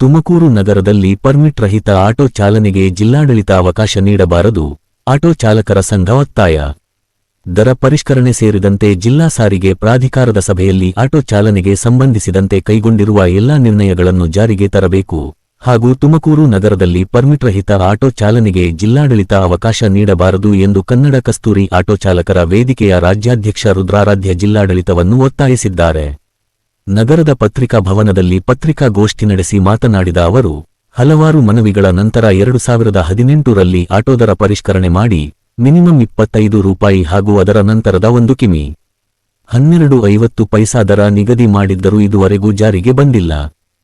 ತುಮಕೂರು ನಗರದಲ್ಲಿ ಪರ್ಮಿಟ್ ರಹಿತ ಆಟೋ ಚಾಲನೆಗೆ ಜಿಲ್ಲಾಡಳಿತ ಅವಕಾಶ ನೀಡಬಾರದು. ಆಟೋ ಚಾಲಕರ ಸಂಘ ಒತ್ತಾಯ. ದರ ಪರಿಷ್ಕರಣೆ ಸೇರಿದಂತೆ ಜಿಲ್ಲಾ ಸಾರಿಗೆ ಪ್ರಾಧಿಕಾರದ ಸಭೆಯಲ್ಲಿ ಆಟೋ ಚಾಲನೆಗೆ ಸಂಬಂಧಿಸಿದಂತೆ ಕೈಗೊಂಡಿರುವ ಎಲ್ಲಾ ನಿರ್ಣಯಗಳನ್ನು ಜಾರಿಗೆ ತರಬೇಕು ಹಾಗೂ ತುಮಕೂರು ನಗರದಲ್ಲಿ ಪರ್ಮಿಟ್ ರಹಿತ ಆಟೋ ಚಾಲನೆಗೆ ಜಿಲ್ಲಾಡಳಿತ ಅವಕಾಶ ನೀಡಬಾರದು ಎಂದು ಕನ್ನಡ ಕಸ್ತೂರಿ ಆಟೋ ಚಾಲಕರ ವೇದಿಕೆಯ ರಾಜ್ಯಾಧ್ಯಕ್ಷ ರುದ್ರಾರಾಧ್ಯ ಜಿಲ್ಲಾಡಳಿತವನ್ನು ಒತ್ತಾಯಿಸಿದ್ದಾರೆ. ನಗರದ ಪತ್ರಿಕಾ ಭವನದಲ್ಲಿ ಪತ್ರಿಕಾಗೋಷ್ಠಿ ನಡೆಸಿ ಮಾತನಾಡಿದ ಅವರು, ಹಲವಾರು ಮನವಿಗಳ ನಂತರ 2018ರಲ್ಲಿ ಆಟೋ ದರ ಪರಿಷ್ಕರಣೆ ಮಾಡಿ ಮಿನಿಮಮ್ 25 ರೂಪಾಯಿ ಹಾಗೂ ಅದರ ನಂತರದ 1 ಕಿಮಿ 12.50 ಪೈಸಾ ದರ ನಿಗದಿ ಮಾಡಿದ್ದರೂ ಇದುವರೆಗೂ ಜಾರಿಗೆ ಬಂದಿಲ್ಲ.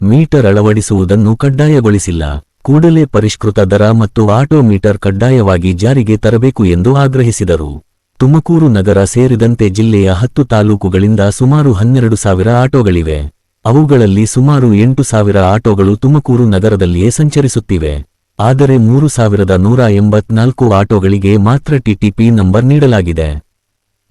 ಮೀಟರ್ ಅಳವಡಿಸುವುದನ್ನು ಕಡ್ಡಾಯಗೊಳಿಸಿಲ್ಲ. ಕೂಡಲೇ ಪರಿಷ್ಕೃತ ದರ ಮತ್ತು ಆಟೋ ಮೀಟರ್ ಕಡ್ಡಾಯವಾಗಿ ಜಾರಿಗೆ ತರಬೇಕು ಎಂದು ಆಗ್ರಹಿಸಿದರು. ತುಮಕೂರು ನಗರ ಸೇರಿದಂತೆ ಜಿಲ್ಲೆಯ 10 ತಾಲೂಕುಗಳಿಂದ ಸುಮಾರು 12,000 ಆಟೋಗಳಿವೆ. ಅವುಗಳಲ್ಲಿ ಸುಮಾರು 8,000 ಆಟೋಗಳು ತುಮಕೂರು ನಗರದಲ್ಲಿಯೇ ಸಂಚರಿಸುತ್ತಿವೆ. ಆದರೆ 3,184 ಆಟೋಗಳಿಗೆ ಮಾತ್ರ ಟಿಟಿಪಿ ನಂಬರ್ ನೀಡಲಾಗಿದೆ.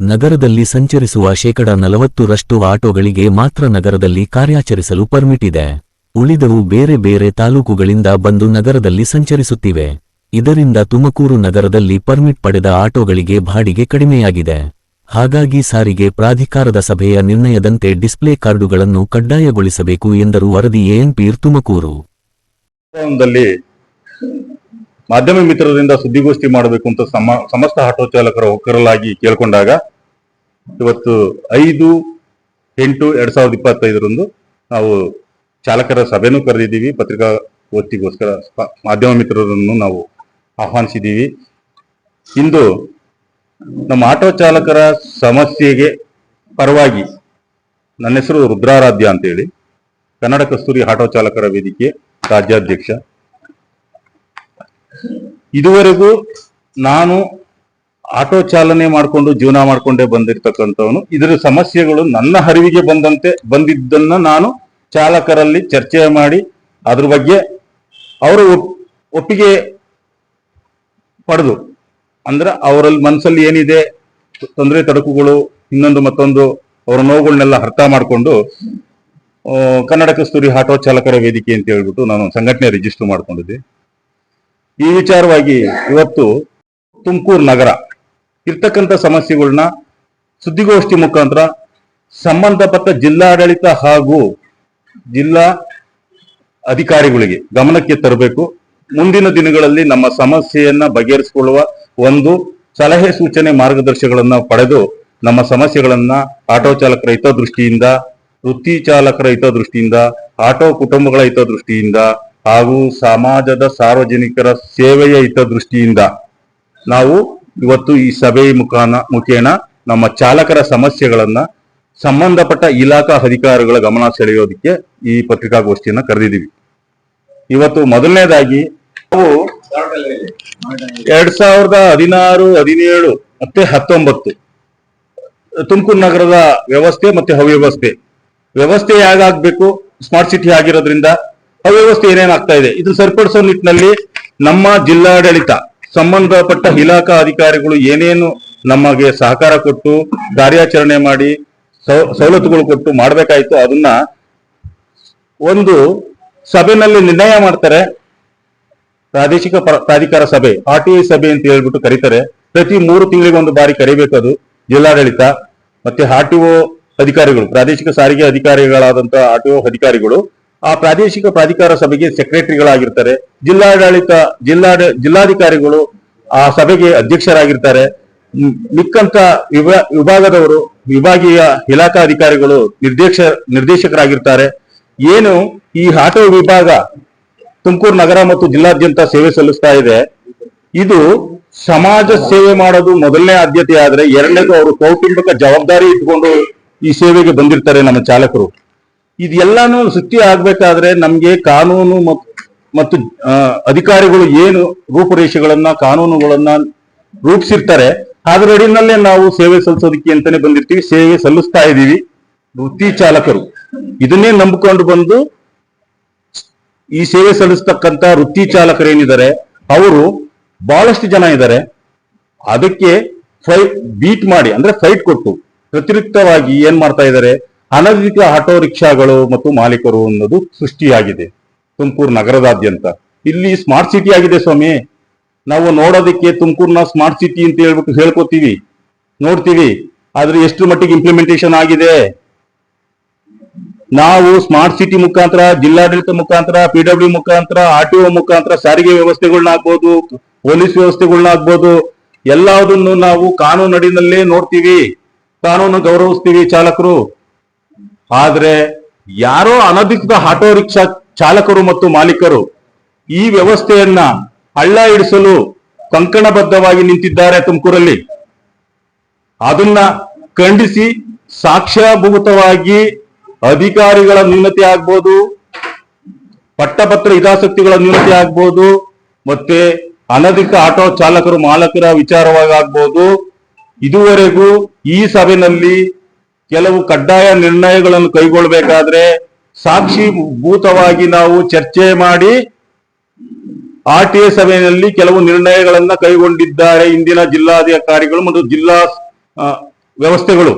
ನಗರದಲ್ಲಿ ಸಂಚರಿಸುವ ಶೇಕಡ 40ರಷ್ಟು ಆಟೋಗಳಿಗೆ ಮಾತ್ರ ನಗರದಲ್ಲಿ ಕಾರ್ಯಾಚರಿಸಲು ಪರ್ಮಿಟ್ ಇದೆ. ಉಳಿದವು ಬೇರೆ ಬೇರೆ ತಾಲೂಕುಗಳಿಂದ ಬಂದು ನಗರದಲ್ಲಿ ಸಂಚರಿಸುತ್ತಿವೆ. ಇದರಿಂದ ತುಮಕೂರು ನಗರದಲ್ಲಿ ಪರ್ಮಿಟ್ ಪಡೆದ ಆಟೋಗಳಿಗೆ ಬಾಡಿಗೆ ಕಡಿಮೆಯಾಗಿದೆ. ಹಾಗಾಗಿ ಸಾರಿಗೆ ಪ್ರಾಧಿಕಾರದ ಸಭೆಯ ನಿರ್ಣಯದಂತೆ ಡಿಸ್ಪ್ಲೇ ಕಾರ್ಡುಗಳನ್ನು ಕಡ್ಡಾಯಗೊಳಿಸಬೇಕು ಎಂದರು. ವರದಿ ಎಎನ್ಪಿ ತುಮಕೂರು. ಮಾಧ್ಯಮ ಮಿತ್ರರಿಂದ ಸುದ್ದಿಗೋಷ್ಠಿ ಮಾಡಬೇಕು ಅಂತ ಸಮಸ್ತ ಆಟೋ ಚಾಲಕರ ಒಕ್ಕರಲಾಗಿ ಕೇಳ್ಕೊಂಡಾಗ ಇವತ್ತು 5/8/2025 ನಾವು ಚಾಲಕರ ಸಭೆನೂ ಕರೆದಿದ್ದೀವಿ. ಪತ್ರಿಕಾಗೋಷ್ಠಿಗೋಸ್ಕರ ಮಾಧ್ಯಮ ಮಿತ್ರರನ್ನು ನಾವು ಆಹ್ವಾನಿಸಿದ್ದೀವಿ. ಇಂದು ನಮ್ಮ ಆಟೋ ಚಾಲಕರ ಸಮಸ್ಯೆಗೆ ಪರವಾಗಿ, ನನ್ನ ಹೆಸರು ರುದ್ರಾರಾಧ್ಯ ಅಂತೇಳಿ, ಕನ್ನಡ ಕಸ್ತೂರಿ ಆಟೋ ಚಾಲಕರ ವೇದಿಕೆ ರಾಜ್ಯಾಧ್ಯಕ್ಷ. ಇದುವರೆಗೂ ನಾನು ಆಟೋ ಚಾಲನೆ ಮಾಡಿಕೊಂಡು ಜೀವನ ಮಾಡಿಕೊಂಡೇ ಬಂದಿರತಕ್ಕಂಥವನು. ಇದರ ಸಮಸ್ಯೆಗಳು ನನ್ನ ಅರಿವಿಗೆ ಬಂದಿದ್ದನ್ನ ನಾನು ಚಾಲಕರಲ್ಲಿ ಚರ್ಚೆ ಮಾಡಿ ಅದ್ರ ಬಗ್ಗೆ ಅವರು ಒಪ್ಪಿಗೆ ಪಡೆದು, ಅಂದ್ರೆ ಅವರಲ್ಲಿ ಮನಸ್ಸಲ್ಲಿ ಏನಿದೆ ತೊಂದರೆ ತಡಕುಗಳು ಇನ್ನೊಂದು ಮತ್ತೊಂದು ಅವರ ನೋವುಗಳನ್ನೆಲ್ಲ ಅರ್ಥ ಮಾಡಿಕೊಂಡು ಕನ್ನಡ ಕಸ್ತೂರಿ ಆಟೋ ಚಾಲಕರ ವೇದಿಕೆ ಅಂತ ಹೇಳ್ಬಿಟ್ಟು ನಾನು ಸಂಘಟನೆ ರಿಜಿಸ್ಟರ್ ಮಾಡ್ಕೊಂಡಿದ್ದೆ. ಈ ವಿಚಾರವಾಗಿ ಇವತ್ತು ತುಮಕೂರು ನಗರ ಇರ್ತಕ್ಕಂಥ ಸಮಸ್ಯೆಗಳನ್ನ ಸುದ್ದಿಗೋಷ್ಠಿ ಮುಖಾಂತರ ಸಂಬಂಧಪಟ್ಟ ಜಿಲ್ಲಾಡಳಿತ ಹಾಗೂ ಜಿಲ್ಲಾ ಅಧಿಕಾರಿಗಳಿಗೆ ಗಮನಕ್ಕೆ ತರಬೇಕು. ಮುಂದಿನ ದಿನಗಳಲ್ಲಿ ನಮ್ಮ ಸಮಸ್ಯೆಯನ್ನ ಬಗೆಹರಿಸಿಕೊಳ್ಳುವ ಒಂದು ಸಲಹೆ ಸೂಚನೆ ಮಾರ್ಗದರ್ಶನಗಳನ್ನ ಪಡೆದು ನಮ್ಮ ಸಮಸ್ಯೆಗಳನ್ನ ಆಟೋ ಚಾಲಕರ ಹಿತದೃಷ್ಟಿಯಿಂದ, ವೃತ್ತಿ ಚಾಲಕರ ಹಿತದೃಷ್ಟಿಯಿಂದ, ಆಟೋ ಕುಟುಂಬಗಳ ಹಿತದೃಷ್ಟಿಯಿಂದ ಹಾಗೂ ಸಮಾಜದ ಸಾರ್ವಜನಿಕರ ಸೇವೆಯ ಹಿತದೃಷ್ಟಿಯಿಂದ ನಾವು ಇವತ್ತು ಈ ಸಭೆ ಮುಖೇನ ನಮ್ಮ ಚಾಲಕರ ಸಮಸ್ಯೆಗಳನ್ನ ಸಂಬಂಧಪಟ್ಟ ಇಲಾಖಾ ಅಧಿಕಾರಿಗಳ ಗಮನ ಸೆಳೆಯೋದಕ್ಕೆ ಈ ಪತ್ರಿಕಾಗೋಷ್ಠಿಯನ್ನ ಕರೆದಿದ್ದೀವಿ. ಇವತ್ತು ಮೊದಲನೇದಾಗಿ ನಾವು 2016, 17 ಮತ್ತೆ 19 ತುಮಕೂರು ನಗರದ ವ್ಯವಸ್ಥೆ ಮತ್ತೆ ಅವ್ಯವಸ್ಥೆ ಹೇಗಾಗಬೇಕು, ಸ್ಮಾರ್ಟ್ ಸಿಟಿ ಆಗಿರೋದ್ರಿಂದ ಅವ್ಯವಸ್ಥೆ ಏನೇನಾಗ್ತಾ ಇದೆ ಇದು ಸರಿಪಡಿಸೋ ನಿಟ್ಟಿನಲ್ಲಿ ನಮ್ಮ ಜಿಲ್ಲಾಡಳಿತ ಸಂಬಂಧಪಟ್ಟ ಇಲಾಖಾ ಅಧಿಕಾರಿಗಳು ಏನೇನು ನಮಗೆ ಸಹಕಾರ ಕೊಟ್ಟು ಕಾರ್ಯಾಚರಣೆ ಮಾಡಿ ಸವಲತ್ತುಗಳು ಕೊಟ್ಟು ಮಾಡ್ಬೇಕಾಯ್ತು ಅದನ್ನ ಒಂದು ಸಭೆನಲ್ಲಿ ನಿರ್ಣಯ ಮಾಡ್ತಾರೆ. ಪ್ರಾದೇಶಿಕ ಪ್ರಾಧಿಕಾರ ಸಭೆ, RTI ಸಭೆ ಅಂತ ಹೇಳ್ಬಿಟ್ಟು ಕರೀತಾರೆ. ಪ್ರತಿ 3 ತಿಂಗಳಿಗೆ ಬಾರಿ ಕರಿಬೇಕದು ಜಿಲ್ಲಾಡಳಿತ ಮತ್ತೆ RTO ಅಧಿಕಾರಿಗಳು, ಪ್ರಾದೇಶಿಕ ಸಾರಿಗೆ ಅಧಿಕಾರಿಗಳಾದಂತ RTO ಅಧಿಕಾರಿಗಳು ಆ ಪ್ರಾದೇಶಿಕ ಪ್ರಾಧಿಕಾರ ಸಭೆಗೆ ಸೆಕ್ರೆಟರಿಗಳಾಗಿರ್ತಾರೆ. ಜಿಲ್ಲಾಧಿಕಾರಿಗಳು ಆ ಸಭೆಗೆ ಅಧ್ಯಕ್ಷರಾಗಿರ್ತಾರೆ. ಮಿಕ್ಕಂತ ವಿಭಾಗದವರು, ವಿಭಾಗೀಯ ಇಲಾಖಾ ಅಧಿಕಾರಿಗಳು ನಿರ್ದೇಶಕರಾಗಿರ್ತಾರೆ. ಏನು ಈ ಆಟೋ ವಿಭಾಗ ತುಮಕೂರು ನಗರ ಮತ್ತು ಜಿಲ್ಲಾದ್ಯಂತ ಸೇವೆ ಸಲ್ಲಿಸ್ತಾ ಇದೆ, ಇದು ಸಮಾಜ ಸೇವೆ ಮಾಡೋದು ಮೊದಲನೇ ಆದ್ಯತೆ ಆದ್ರೆ, ಎರಡನೇದು ಅವರು ಕೌಟುಂಬಿಕ ಜವಾಬ್ದಾರಿ ಇಟ್ಕೊಂಡು ಈ ಸೇವೆಗೆ ಬಂದಿರ್ತಾರೆ ನಮ್ಮ ಚಾಲಕರು. ಇದೆಲ್ಲಾನು ಸೃಷ್ಟಿ ಆಗ್ಬೇಕಾದ್ರೆ ನಮ್ಗೆ ಕಾನೂನು ಮತ್ತು ಅಧಿಕಾರಿಗಳು ಏನು ರೂಪುರೇಷೆಗಳನ್ನ, ಕಾನೂನುಗಳನ್ನ ರೂಪಿಸಿರ್ತಾರೆ ಅದ್ರ ಅಡಿನಲ್ಲೇ ನಾವು ಸೇವೆ ಸಲ್ಲಿಸೋದಕ್ಕೆ ಅಂತಾನೆ ಬಂದಿರ್ತೀವಿ, ಸೇವೆ ಸಲ್ಲಿಸ್ತಾ ಇದ್ದೀವಿ. ವೃತ್ತಿ ಚಾಲಕರು ಇದನ್ನೇ ನಂಬಿಕೊಂಡು ಬಂದು ಈ ಸೇವೆ ಸಲ್ಲಿಸ್ತಕ್ಕಂಥ ವೃತ್ತಿ ಚಾಲಕರೇನಿದ್ದಾರೆ ಅವರು ಬಹಳಷ್ಟು ಜನ ಇದ್ದಾರೆ. ಅದಕ್ಕೆ ಬೀಟ್ ಮಾಡಿ, ಅಂದ್ರೆ ಫೈಟ್ ಕೊಟ್ಟು ವ್ಯತಿರಿಕ್ತವಾಗಿ ಏನ್ ಮಾಡ್ತಾ ಇದ್ದಾರೆ, ಅನಧಿಕೃತ ಆಟೋ ರಿಕ್ಷಾಗಳು ಮತ್ತು ಮಾಲೀಕರು ಅನ್ನೋದು ಸೃಷ್ಟಿಯಾಗಿದೆ. ತುಮಕೂರು ನಗರದಾದ್ಯಂತ. ಇಲ್ಲಿ ಸ್ಮಾರ್ಟ್ ಸಿಟಿ ಆಗಿದೆ ಸ್ವಾಮಿ. ನಾವು ನೋಡೋದಕ್ಕೆ ತುಮಕೂರ್ನ ಸ್ಮಾರ್ಟ್ ಸಿಟಿ ಅಂತ ಹೇಳ್ಬಿಟ್ಟು ಹೇಳ್ಕೊತೀವಿ, ನೋಡ್ತೀವಿ, ಆದ್ರೆ ಎಷ್ಟು ಮಟ್ಟಿಗೆ ಇಂಪ್ಲಿಮೆಂಟೇಷನ್ ಆಗಿದೆ? ನಾವು ಸ್ಮಾರ್ಟ್ ಸಿಟಿ ಮುಖಾಂತರ, ಜಿಲ್ಲಾಡಳಿತ ಮುಖಾಂತರ, PW ಮುಖಾಂತರ, RTO ಮುಖಾಂತರ ಸಾರಿಗೆ ವ್ಯವಸ್ಥೆಗಳನ್ನ ಆಗ್ಬೋದು, ಪೊಲೀಸ್ ವ್ಯವಸ್ಥೆಗಳನ್ನ ಆಗ್ಬೋದು, ಎಲ್ಲದನ್ನು ನಾವು ಕಾನೂನು ಅಡಿನಲ್ಲೇ ನೋಡ್ತೀವಿ, ಕಾನೂನು ಗೌರವಿಸ್ತೀವಿ ಚಾಲಕರು. ಆದ್ರೆ ಯಾರೋ ಅನಧಿಕೃತ ಆಟೋ ರಿಕ್ಷಾ ಚಾಲಕರು ಮತ್ತು ಮಾಲೀಕರು ಈ ವ್ಯವಸ್ಥೆಯನ್ನ ಹಳ್ಳ ಹಿಡಿಸಲು ಕಂಕಣಬದ್ಧವಾಗಿ ನಿಂತಿದ್ದಾರೆ ತುಮಕೂರಲ್ಲಿ. ಅದನ್ನ ಖಂಡಿಸಿ ಸಾಕ್ಷ್ಯಭೂತವಾಗಿ ಅಧಿಕಾರಿಗಳ ನ್ಯೂನತೆ ಆಗ್ಬೋದು, ಪಟ್ಟಭದ್ರ ಹಿತಾಸಕ್ತಿಗಳ ನ್ಯೂನತೆ ಆಗ್ಬೋದು, ಮತ್ತೆ ಅನಧಿಕೃತ ಆಟೋ ಚಾಲಕರು ಮಾಲಕರ ವಿಚಾರವಾಗಿ ಆಗ್ಬೋದು, ಇದುವರೆಗೂ ಈ ಸಭೆಯಲ್ಲಿ ಕೆಲವು ಕಡ್ಡಾಯ ನಿರ್ಣಯಗಳನ್ನು ಕೈಗೊಳ್ಳಬೇಕಾದ್ರೆ ಸಾಕ್ಷಿಭೂತವಾಗಿ ನಾವು ಚರ್ಚೆ ಮಾಡಿ RTA ಸಭೆಯಲ್ಲಿ ಕೆಲವು ನಿರ್ಣಯಗಳನ್ನ ಕೈಗೊಂಡಿದ್ದಾರೆ ಇಂದಿನ ಜಿಲ್ಲಾಧಿಕಾರಿಗಳು ಮತ್ತು ಜಿಲ್ಲಾ ವ್ಯವಸ್ಥೆಗಳು.